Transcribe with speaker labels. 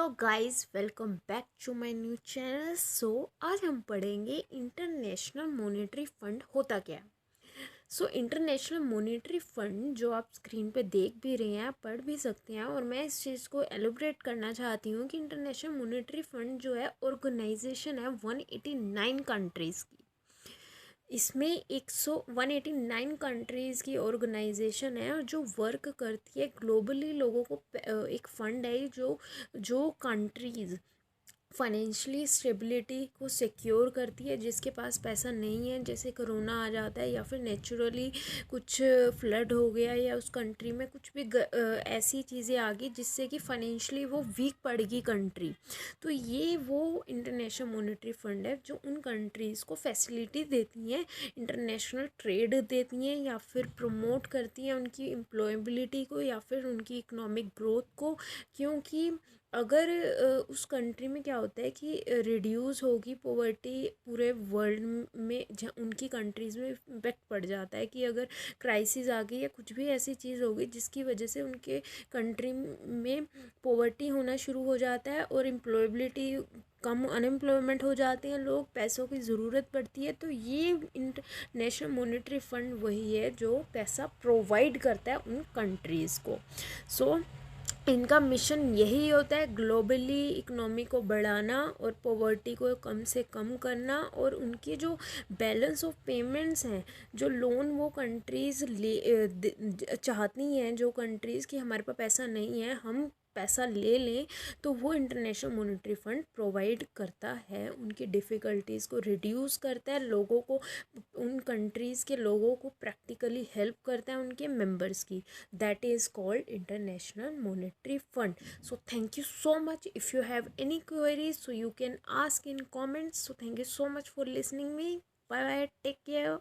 Speaker 1: Hello guys, welcome back to my new channel. आज हम पढ़ेंगे इंटरनेशनल मॉनेटरी फंड होता क्या है। इंटरनेशनल मॉनेटरी फंड जो आप स्क्रीन पे देख भी रहे हैं, आप पढ़ भी सकते हैं, और मैं इस चीज़ को एलोबरेट करना चाहती हूँ कि इंटरनेशनल मॉनेटरी फंड जो है ऑर्गेनाइजेशन है 189 कंट्रीज़ की। इसमें 189 कंट्रीज़ की ऑर्गेनाइजेशन है और जो वर्क करती है ग्लोबली लोगों को एक फंड है जो जो कंट्रीज़ फाइनेंशियली स्टेबिलिटी को सिक्योर करती है। जिसके पास पैसा नहीं है, जैसे कोरोना आ जाता है या फिर नेचुरली कुछ फ्लड हो गया या उस कंट्री में कुछ भी ऐसी चीज़ें आ गई जिससे कि फाइनेंशियली वो वीक पड़ेगी कंट्री, तो ये वो इंटरनेशनल मॉनेटरी फंड है जो उन कंट्रीज़ को फैसिलिटी देती हैं, इंटरनेशनल ट्रेड देती हैं या फिर प्रमोट करती हैं उनकी एम्प्लॉयबिलिटी को या फिर उनकी इकोनॉमिक ग्रोथ को। क्योंकि अगर उस कंट्री में क्या होता है कि रिड्यूस होगी पॉवर्टी पूरे वर्ल्ड में, जहाँ उनकी कंट्रीज़ में इम्पेक्ट पड़ जाता है कि अगर क्राइसिस आ गई या कुछ भी ऐसी चीज़ हो गई जिसकी वजह से उनके कंट्री में पॉवर्टी होना शुरू हो जाता है और एम्प्लॉयबिलिटी कम, अनएम्प्लॉयमेंट हो जाते हैं लोग, पैसों की ज़रूरत पड़ती है। तो ये इंटरनेशनल मॉनेटरी फंड वही है जो पैसा प्रोवाइड करता है उन कंट्रीज़ को। इनका मिशन यही होता है ग्लोबली इकोनॉमी को बढ़ाना और पॉवर्टी को कम से कम करना, और उनके जो बैलेंस ऑफ पेमेंट्स हैं, जो लोन वो कंट्रीज़ चाहती हैं, जो कंट्रीज़ की हमारे पास पैसा नहीं है हम पैसा ले लें, तो वो इंटरनेशनल मॉनेटरी फंड प्रोवाइड करता है, उनकी डिफ़िकल्टीज़ को रिड्यूस करता है, लोगों को, उन कंट्रीज़ के लोगों को प्रैक्टिकली हेल्प करता है उनके मेंबर्स की। That is called International Monetary Fund. So thank you so much. If you have any queries, so you can ask in comments. So thank you so much for listening me. Bye bye. Take care.